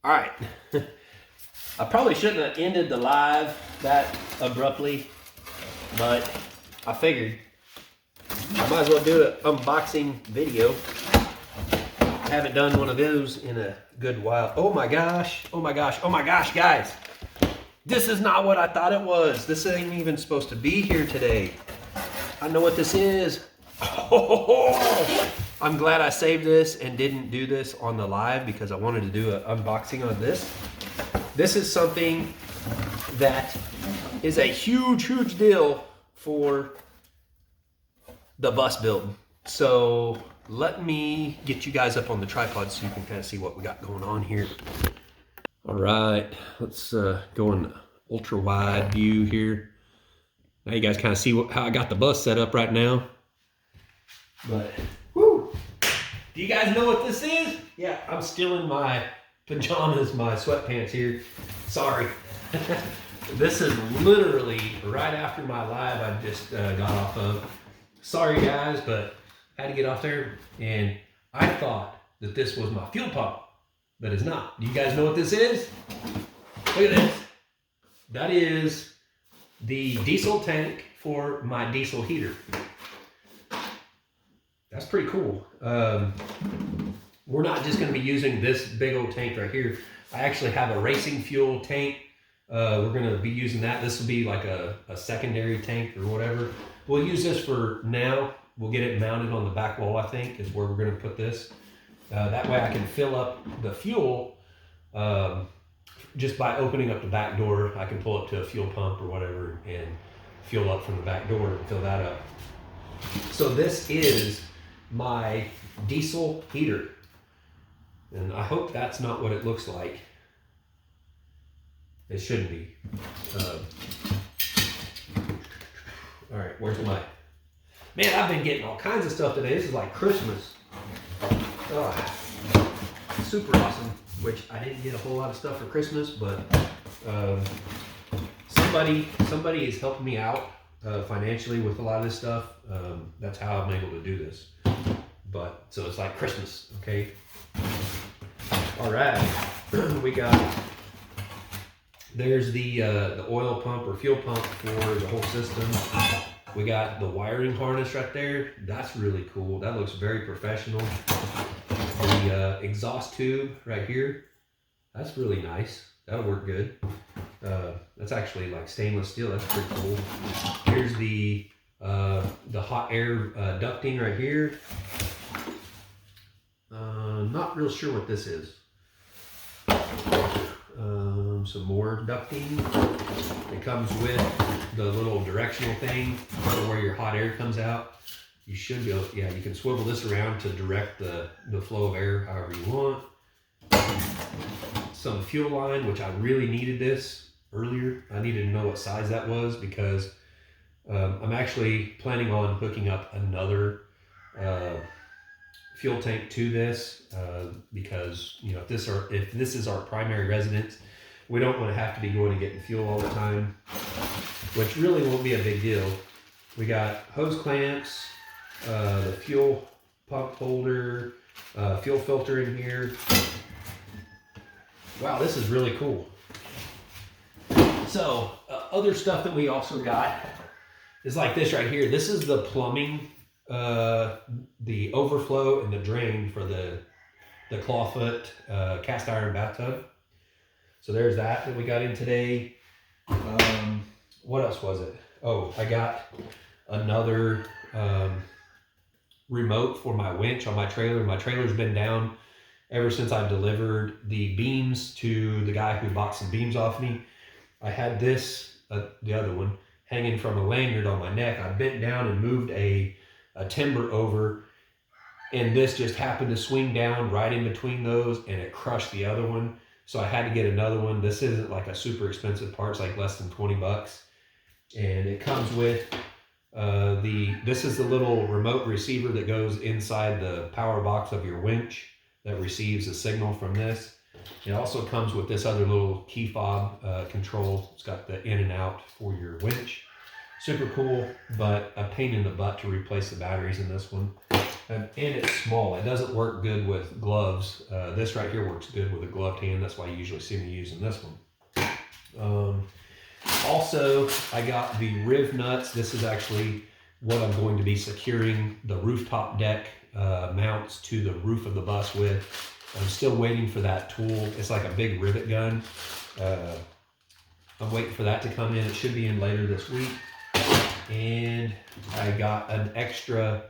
All right. I probably shouldn't have ended the live that abruptly, but I figured I might as well do an unboxing video. I haven't done one of those in a good while. Oh my gosh, oh my gosh, oh my gosh, guys. This is not what I thought it was. This ain't even supposed to be here today. I know what this is. Oh, I'm glad I saved this and didn't do this on the live because I wanted to do an unboxing on this. This is something that is a huge, huge deal for the bus build. So let me get you guys up on the tripod so you can kind of see what we got going on here. All right, let's go in ultra wide view here. Now you guys kind of see how I got the bus set up right now. But, whoo! Do you guys know what this is? Yeah, I'm still in my pajamas, my sweatpants here. Sorry. This is literally right after my live I just got off of. Sorry guys, but I had to get off there. And I thought that this was my fuel pump, but it's not. Do you guys know what this is? Look at this. That is the diesel tank for my diesel heater. That's pretty cool. We're not just going to be using this big old tank right here. I actually have a racing fuel tank. We're going to be using that. This will be like a secondary tank or whatever. We'll use this for now. We'll get it mounted on the back wall, I think, is where we're going to put this. That way I can fill up the fuel just by opening up the back door. I can pull up to a fuel pump or whatever and fuel up from the back door and fill that up. So this is my diesel heater. And I hope that's not what it looks like. It shouldn't be. All right, where's my... Man, I've been getting all kinds of stuff today. This is like Christmas. Oh, super awesome, which I didn't get a whole lot of stuff for Christmas, but somebody is helping me out financially with a lot of this stuff. That's how I'm able to do this. But so it's like Christmas, okay? All right, we got, there's the oil pump or fuel pump for the whole system. We got the wiring harness right there. That's really cool. That looks very professional. The exhaust tube right here. That's really nice. That'll work good. That's actually like stainless steel. That's pretty cool. Here's the hot air ducting right here. Not real sure what this is. Some more ducting. It comes with the little directional thing for where your hot air comes out. You should be able, yeah, you can swivel this around to direct the flow of air however you want. Some fuel line, which I really needed this earlier. I needed to know what size that was because I'm actually planning on hooking up another fuel tank to this because, you know, if this is our primary residence, we don't want to have to be going and getting fuel all the time, which really won't be a big deal. We got hose clamps, the fuel pump holder, fuel filter in here. Wow, this is really cool. So other stuff that we also got is like this right here. This is the plumbing, the overflow and the drain for the clawfoot cast iron bathtub. So there's that we got in today. What else was it? Oh, I got another remote for my winch on my trailer. My trailer's been down ever since I delivered the beams to the guy who bought some beams off me. I had this, the other one, hanging from a lanyard on my neck. I bent down and moved a timber over, and this just happened to swing down right in between those, and it crushed the other one. So I had to get another one. This isn't like a super expensive part. It's like less than 20 bucks. And it comes with this is the little remote receiver that goes inside the power box of your winch that receives a signal from this. It also comes with this other little key fob control. It's got the in and out for your winch. Super cool, but a pain in the butt to replace the batteries in this one. and it's small. It doesn't work good with gloves. This right here works good with a gloved hand. That's why you usually see me using this one. Also, I got the rive nuts. This is actually what I'm going to be securing the rooftop deck mounts to the roof of the bus with. I'm still waiting for that tool. It's like a big rivet gun. I'm waiting for that to come in. It should be in later this week. And I got an extra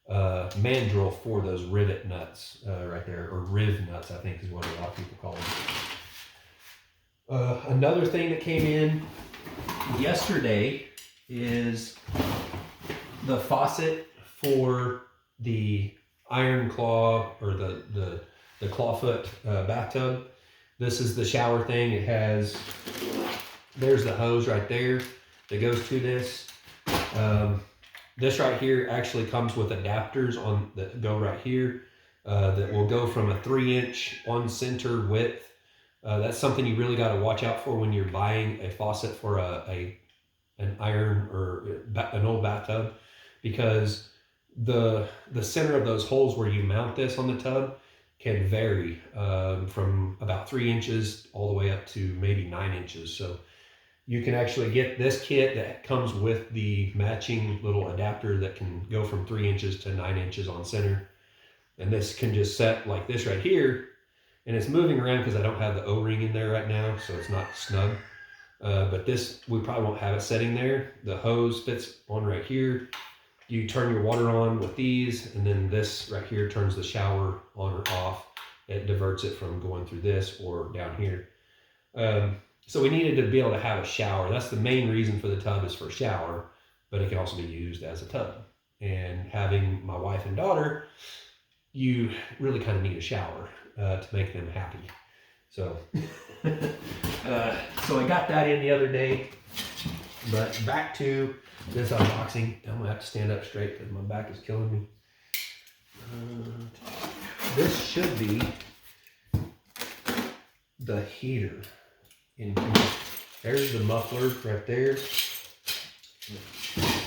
mandrel for those rivet nuts right there, or rive nuts, I think is what a lot of people call them. Another thing that came in yesterday is the faucet for the iron claw, or the clawfoot bathtub. This is the shower thing. It has, there's the hose right there that goes to this. This right here actually comes with adapters on that go right here that will go from a 3-inch on center width. That's something you really got to watch out for when you're buying a faucet for an iron or an old bathtub, because the center of those holes where you mount this on the tub can vary from about 3 inches all the way up to maybe 9 inches. So you can actually get this kit that comes with the matching little adapter that can go from 3 inches to 9 inches on center. And this can just set like this right here. And it's moving around because I don't have the O-ring in there right now, so it's not snug. But this, we probably won't have it setting there. The hose fits on right here. You turn your water on with these, and then this right here turns the shower on or off. It diverts it from going through this or down here. So we needed to be able to have a shower. That's the main reason for the tub, is for shower, but it can also be used as a tub. And having my wife and daughter, you really kind of need a shower to make them happy. So, so I got that in the other day. But back to this unboxing. I'm gonna have to stand up straight because my back is killing me. This should be the heater in here. There's the muffler right there.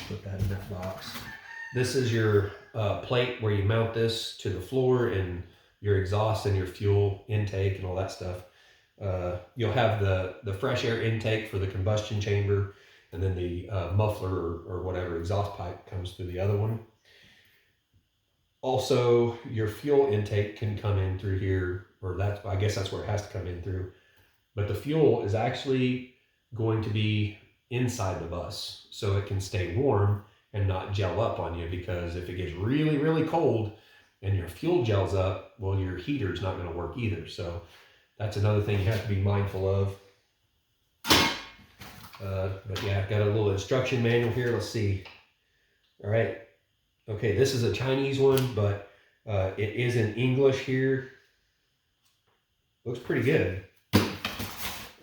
Put that in that box. This is your plate where you mount this to the floor, and your exhaust and your fuel intake and all that stuff. You'll have the fresh air intake for the combustion chamber, and then the muffler or whatever exhaust pipe comes through the other one. Also, your fuel intake can come in through here, or I guess that's where it has to come in through. But the fuel is actually going to be inside the bus, so it can stay warm and not gel up on you, because if it gets really, really cold and your fuel gels up, well, your heater's not going to work either. So that's another thing you have to be mindful of. But yeah, I've got a little instruction manual here. Let's see. All right. Okay, this is a Chinese one, but it is in English here. Looks pretty good.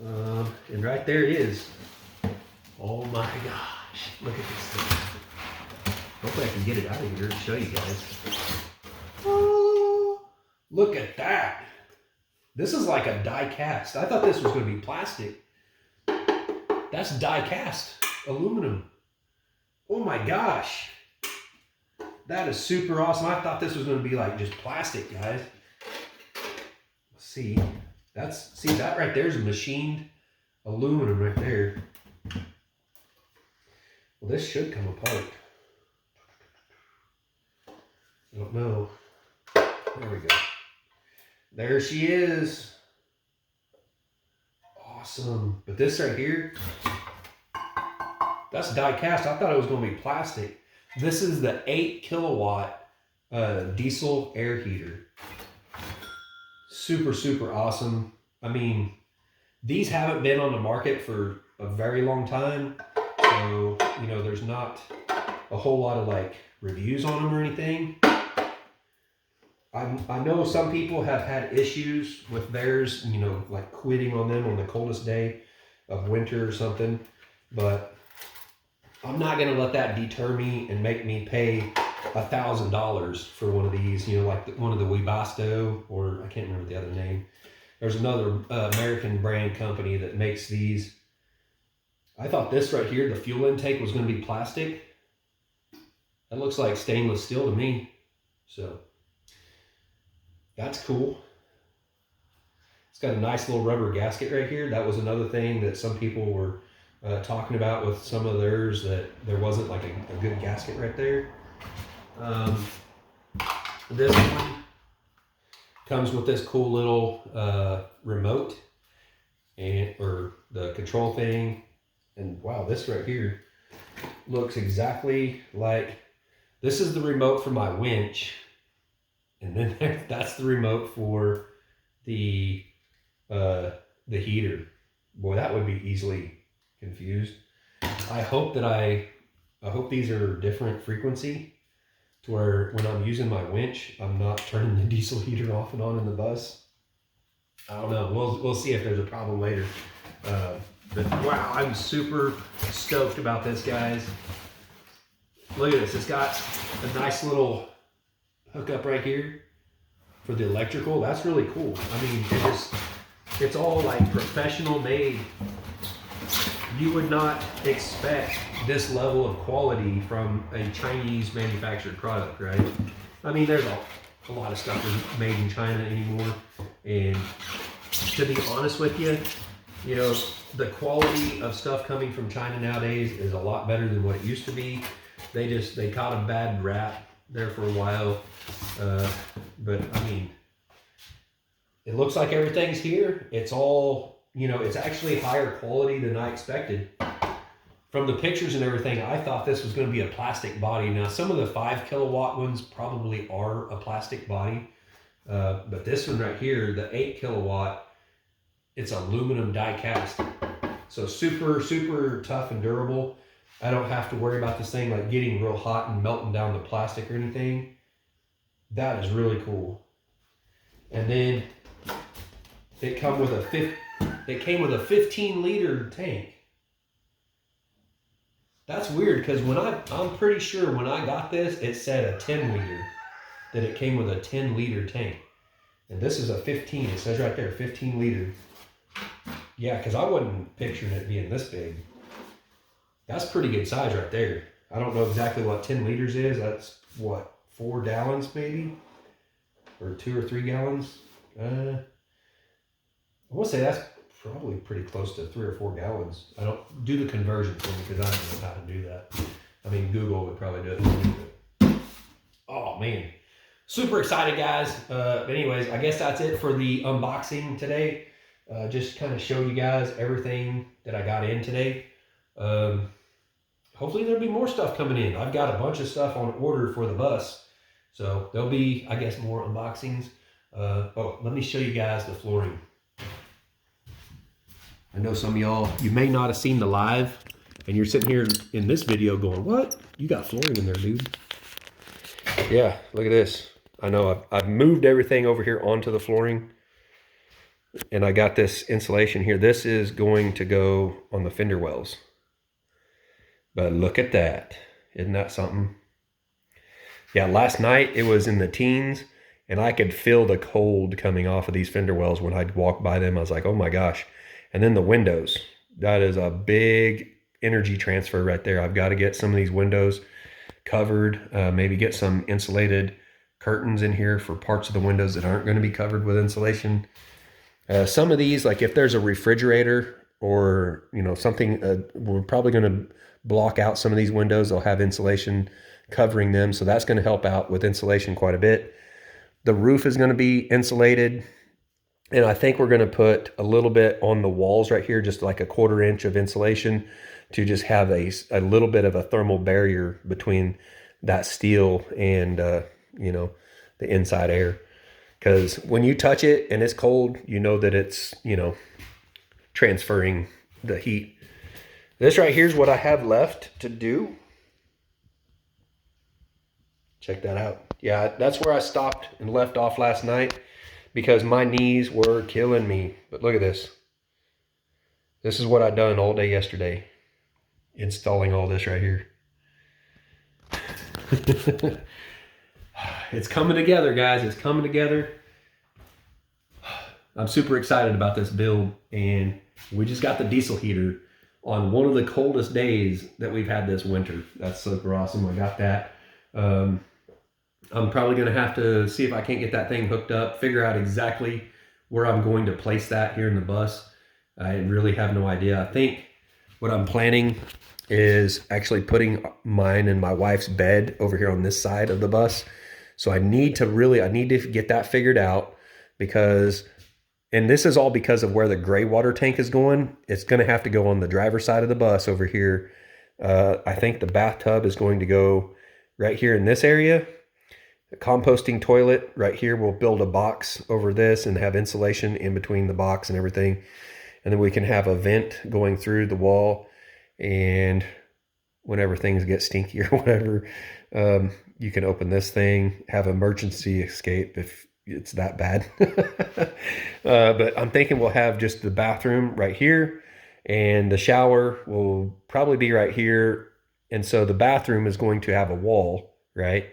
And right there it is. Oh my gosh. Look at this thing. Hopefully I can get it out of here and show you guys. Oh, look at that. This is like a die cast. I thought this was going to be plastic. That's die cast aluminum. Oh my gosh. That is super awesome. I thought this was going to be like just plastic, guys. Let's see. See that right there is machined aluminum right there. Well, this should come apart. I don't know. There we go. There she is. Awesome. But this right here, that's die cast. I thought it was going to be plastic. This is the 8 kilowatt diesel air heater. Super, super awesome. I mean, these haven't been on the market for a very long time. So, you know, there's not a whole lot of like reviews on them or anything. I know some people have had issues with theirs, you know, like quitting on them on the coldest day of winter or something. But I'm not going to let that deter me and make me pay $1,000 for one of these, you know, like one of the Webasto, or I can't remember the other name. There's another American brand company that makes these. I thought this right here, the fuel intake, was going to be plastic. That looks like stainless steel to me. So that's cool. It's got a nice little rubber gasket right here. That was another thing that some people were talking about with some of theirs, that there wasn't like a good gasket right there. This one comes with this cool little remote or the control thing. And wow, this right here looks exactly like, this is the remote for my winch. And then that's the remote for the heater. Boy, that would be easily confused. I hope these are different frequency, to where when I'm using my winch, I'm not turning the diesel heater off and on in the bus. I don't know. We'll see if there's a problem later. But wow, I'm super stoked about this, guys. Look at this. It's got a nice little hookup right here for the electrical. That's really cool. I mean, it's all like professional made. You would not expect this level of quality from a Chinese manufactured product, right? I mean, there's a lot of stuff is made in China anymore. And to be honest with you, you know, the quality of stuff coming from China nowadays is a lot better than what it used to be. They caught a bad rap there for a while. But I mean, it looks like everything's here. It's all, you know, it's actually higher quality than I expected. From the pictures and everything, I thought this was going to be a plastic body. Now, some of the 5 kilowatt ones probably are a plastic body. But this one right here, the 8 kilowatt, it's aluminum die cast. So super, super tough and durable. I don't have to worry about this thing like getting real hot and melting down the plastic or anything. That is really cool. And then it came with a 15-liter tank. That's weird, because I'm pretty sure when I got this, it said a 10-liter, that it came with a 10-liter tank. And this is a 15. It says right there, 15-liter. Yeah, because I wasn't picturing it being this big. That's pretty good size right there. I don't know exactly what 10 liters is. That's what, 4 gallons maybe? Or 2 or 3 gallons? I want to say that's probably pretty close to 3 or 4 gallons. I don't do the conversion for me because I don't know how to do that. I mean, Google would probably do it for me. But oh man, super excited, guys. Anyways, I guess that's it for the unboxing today. Just kind of show you guys everything that I got in today. Hopefully there'll be more stuff coming in. I've got a bunch of stuff on order for the bus. So there'll be, I guess, more unboxings. Oh, let me show you guys the flooring. I know some of y'all, you may not have seen the live, and you're sitting here in this video going, what? You got flooring in there, dude. Yeah, look at this. I know I've moved everything over here onto the flooring, and I got this insulation here. This is going to go on the fender wells. But look at that. Isn't that something? Yeah, last night it was in the teens, and I could feel the cold coming off of these fender wells when I'd walk by them. I was like, oh my gosh. And then the windows. That is a big energy transfer right there. I've got to get some of these windows covered. Maybe get some insulated curtains in here for parts of the windows that aren't going to be covered with insulation. Some of these, like if there's a refrigerator or, you know, something, we're probably going to block out some of these windows. They'll have insulation covering them. So that's going to help out with insulation quite a bit. The roof is going to be insulated. And I think we're going to put a little bit on the walls right here, just like a 1/4 inch of insulation to just have a little bit of a thermal barrier between that steel and, you know, the inside air. Because when you touch it and it's cold, you know that it's, you know, transferring the heat. This right here is what I have left to do. Check that out. Yeah, that's where I stopped and left off last night because my knees were killing me. But look at this. This is what I done all day yesterday, installing all this right here. It's coming together, guys. It's coming together. I'm super excited about this build, and we just got the diesel heater on one of the coldest days that we've had this winter. That's super awesome. I got that. I'm probably going to have to see if I can't get that thing hooked up, figure out exactly where I'm going to place that here in the bus. I really have no idea. I think what I'm planning is actually putting mine and my wife's bed over here on this side of the bus. So I need to get that figured out, because, and this is all because of where the gray water tank is going. It's going to have to go on the driver's side of the bus over here. I think the bathtub is going to go right here in this area. The composting toilet right here, we'll build a box over this and have insulation in between the box and everything. And then we can have a vent going through the wall. And whenever things get stinky or whatever, you can open this thing, have emergency escape if it's that bad. But I'm thinking we'll have just the bathroom right here, and the shower will probably be right here. And so the bathroom is going to have a wall, right?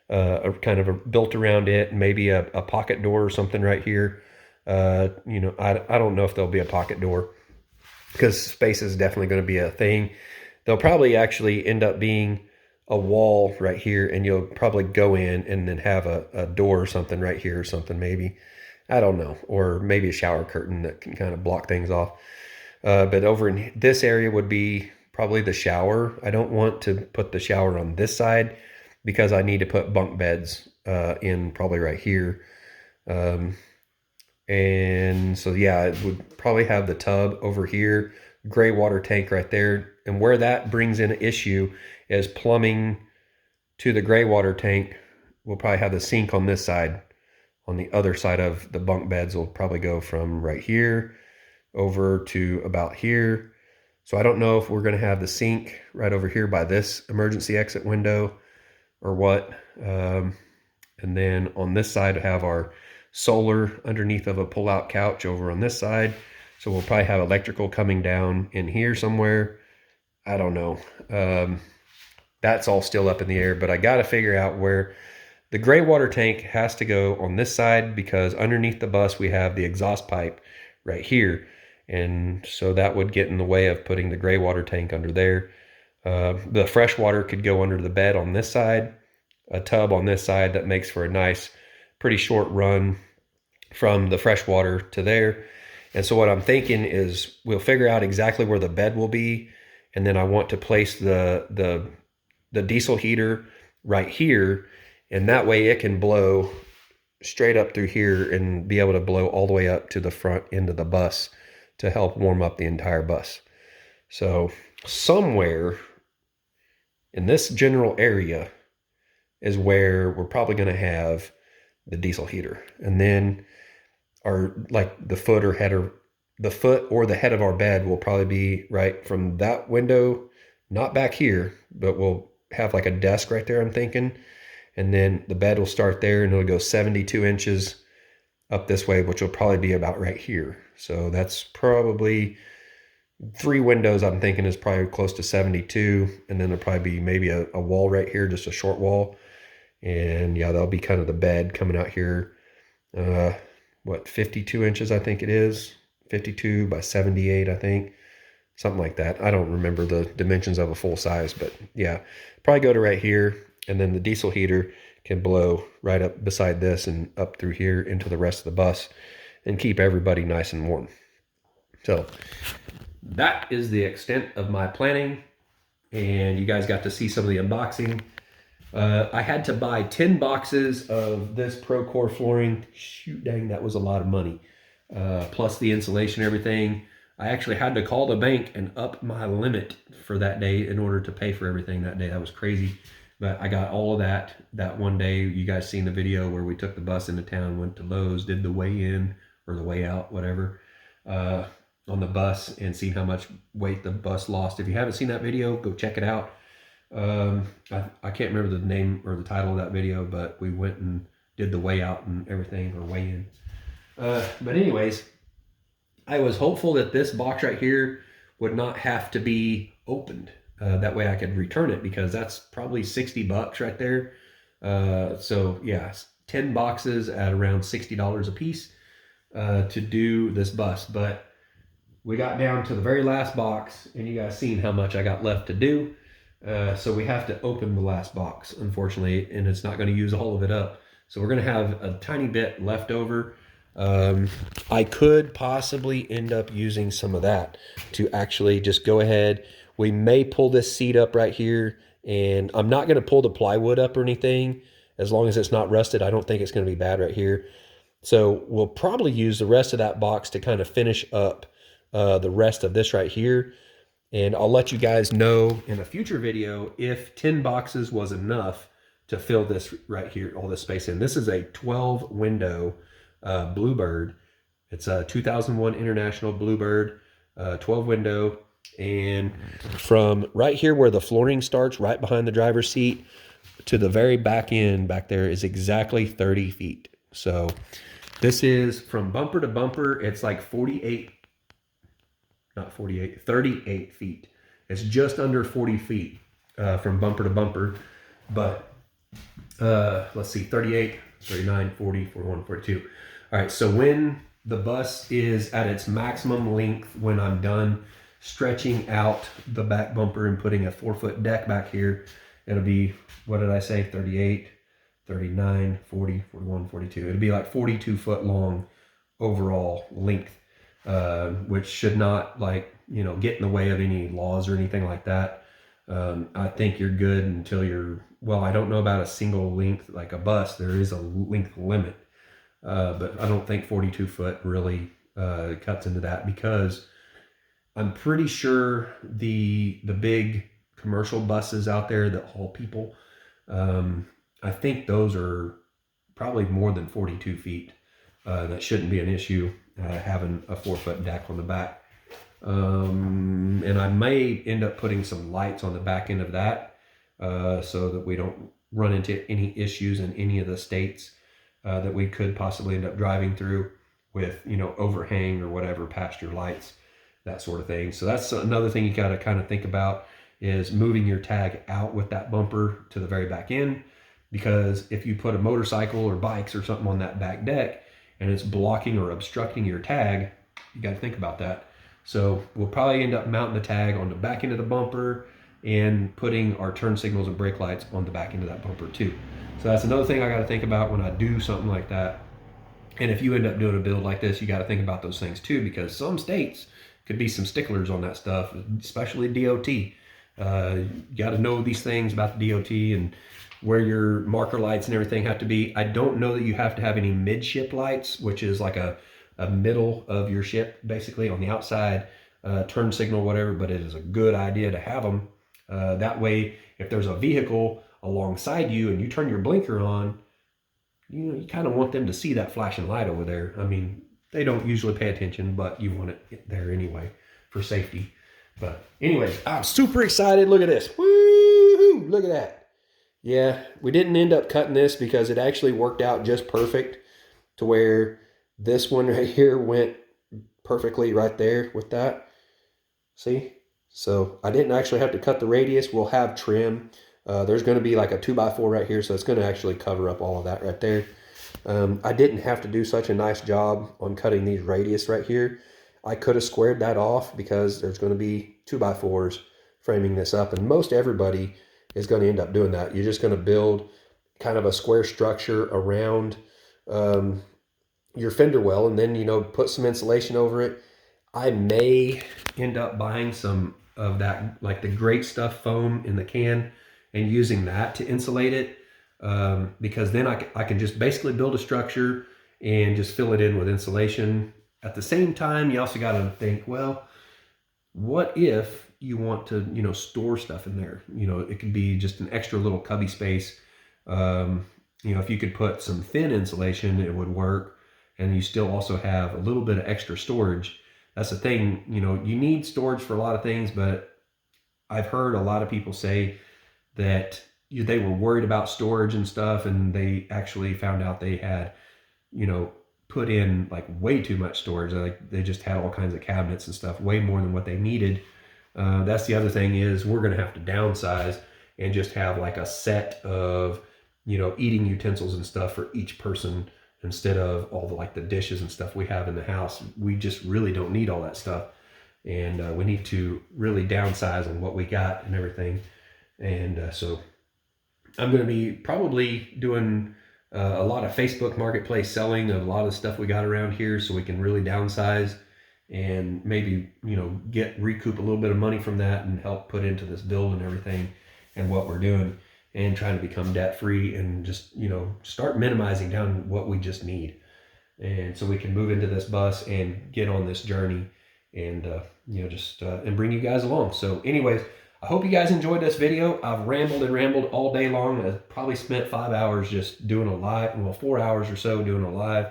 Kind of built around it, maybe a pocket door or something right here. You know, I don't know if there'll be a pocket door, because space is definitely going to be a thing. There'll probably actually end up being a wall right here, and you'll probably go in and then have a door or something right here or something, maybe. I don't know. Or maybe a shower curtain that can kind of block things off. But over in this area would be probably the shower. I don't want to put the shower on this side, because I need to put bunk beds in probably right here. And so, yeah, it would probably have the tub over here, gray water tank right there. And where that brings in an issue is plumbing to the gray water tank. We'll probably have the sink on this side. On the other side of the bunk beds will probably go from right here over to about here. So I don't know if we're going to have the sink right over here by this emergency exit window or what. And then on this side, I have our solar underneath of a pull-out couch over on this side. So we'll probably have electrical coming down in here somewhere. I don't know. That's all still up in the air, but I got to figure out where the gray water tank has to go on this side, because underneath the bus, we have the exhaust pipe right here. And so that would get in the way of putting the gray water tank under there. The fresh water could go under the bed on this side, a tub on this side that makes for a nice, pretty short run from the fresh water to there. And so what I'm thinking is we'll figure out exactly where the bed will be. And then I want to place the diesel heater right here. And that way it can blow straight up through here and be able to blow all the way up to the front end of the bus to help warm up the entire bus. So somewhere in this general area is where we're probably going to have the diesel heater. And then the foot or the head of our bed will probably be right from that window, not back here, but we'll have like a desk right there, I'm thinking. And then the bed will start there, and it'll go 72 inches up this way, which will probably be about right here. So that's probably 3 windows. I'm thinking is probably close to 72. And then there'll probably be maybe a wall right here, just a short wall. And yeah, that'll be kind of the bed coming out here. 52 inches, I think it is. 52 by 78, I think. Something like that. I don't remember the dimensions of a full size, but yeah, probably go to right here. And then the diesel heater can blow right up beside this and up through here into the rest of the bus and keep everybody nice and warm. So that is the extent of my planning. And you guys got to see some of the unboxing. I had to buy 10 boxes of this Procore flooring. Shoot, dang, that was a lot of money. Plus the insulation, everything. I actually had to call the bank and up my limit for that day in order to pay for everything that day. That was crazy. But I got all of that one day. You guys seen the video where we took the bus into town, went to Lowe's, did the way in or the way out, whatever, on the bus, and seen how much weight the bus lost. If you haven't seen that video, go check it out. I can't remember the name or the title of that video, but we went and did the way out and everything, or way in. But anyways, I was hopeful that this box right here would not have to be opened. That way I could return it, because that's probably $60 right there. So yeah, 10 boxes at around $60 a piece to do this bus. But we got down to the very last box, and you guys seen how much I got left to do. So we have to open the last box, unfortunately, and it's not going to use all of it up. So we're going to have a tiny bit left over. I could possibly end up using some of that to actually just go ahead. We may pull this seat up right here, and I'm not going to pull the plywood up or anything. As long as it's not rusted, I don't think it's going to be bad right here. So we'll probably use the rest of that box to kind of finish up the rest of this right here. And I'll let you guys know in a future video if 10 boxes was enough to fill this right here, all this space in. This is a 12 window Bluebird. It's a 2001 International Bluebird, 12 window. And from right here where the flooring starts, right behind the driver's seat, to the very back end back there is exactly 30 feet. So this is from bumper to bumper. It's like 38 feet. It's just under 40 feet from bumper to bumper. But let's see, 38, 39, 40, 41, 42. All right, so when the bus is at its maximum length, when I'm done stretching out the back bumper and putting a 4-foot deck back here, it'll be, what did I say, 38, 39, 40, 41, 42. It'll be like 42 foot long overall length. Which should not, like, you know, get in the way of any laws or anything like that. I think you're good until you're, well, I don't know about a single length, like a bus, there is a length limit. But I don't think 42 foot really cuts into that, because I'm pretty sure the big commercial buses out there that haul people, I think those are probably more than 42 feet. That shouldn't be an issue, having a 4-foot deck on the back. And I may end up putting some lights on the back end of that, so that we don't run into any issues in any of the states that we could possibly end up driving through with, you know, overhang or whatever, pasture lights, that sort of thing. So that's another thing you got to kind of think about, is moving your tag out with that bumper to the very back end. Because if you put a motorcycle or bikes or something on that back deck and it's blocking or obstructing your tag, you got to think about that. So we'll probably end up mounting the tag on the back end of the bumper and putting our turn signals and brake lights on the back end of that bumper too. So that's another thing I got to think about when I do something like that. And if you end up doing a build like this, you got to think about those things too, because some states could be some sticklers on that stuff, especially DOT. You got to know these things about the DOT and where your marker lights and everything have to be. I don't know that you have to have any midship lights, which is like a middle of your ship, basically on the outside, turn signal, whatever, but it is a good idea to have them. That way, if there's a vehicle alongside you and you turn your blinker on, you know, you kind of want them to see that flashing light over there. I mean, they don't usually pay attention, but you want it there anyway for safety. But anyways, I'm super excited. Look at this. Woo! Look at that. Yeah, we didn't end up cutting this because it actually worked out just perfect to where this one right here went perfectly right there with that. See? So I didn't actually have to cut the radius. We'll have trim. There's going to be like a 2x4 right here, so it's going to actually cover up all of that right there. I didn't have to do such a nice job on cutting these radius right here. I could have squared that off because there's going to be 2x4s framing this up, and most everybody is going to end up doing that. You're just going to build kind of a square structure around your fender well, and then, you know, put some insulation over it. I may end up buying some of that, like the Great Stuff foam in the can, and using that to insulate it, because then I can just basically build a structure and just fill it in with insulation. At the same time, you also got to think, well, what if you want to, you know, store stuff in there? You know, it could be just an extra little cubby space. You know, if you could put some thin insulation, it would work, and you still also have a little bit of extra storage. That's the thing, you know, you need storage for a lot of things, but I've heard a lot of people say that they were worried about storage and stuff, and they actually found out they had, you know, put in like way too much storage. Like they just had all kinds of cabinets and stuff, way more than what they needed. That's the other thing, is we're going to have to downsize and just have like a set of, you know, eating utensils and stuff for each person, instead of all the like the dishes and stuff we have in the house. We just really don't need all that stuff, and we need to really downsize on what we got and everything. And so I'm going to be probably doing a lot of Facebook Marketplace selling of a lot of the stuff we got around here, so we can really downsize and maybe, you know, recoup a little bit of money from that and help put into this build and everything and what we're doing, and trying to become debt free and just, you know, start minimizing down what we just need. And so we can move into this bus and get on this journey and, you know, just, and bring you guys along. So anyways, I hope you guys enjoyed this video. I've rambled and rambled all day long. I probably spent 5 hours just doing a live, well, 4 hours or so doing a live.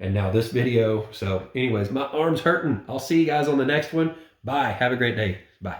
And now this video. So anyways, my arm's hurting. I'll see you guys on the next one. Bye. Have a great day. Bye.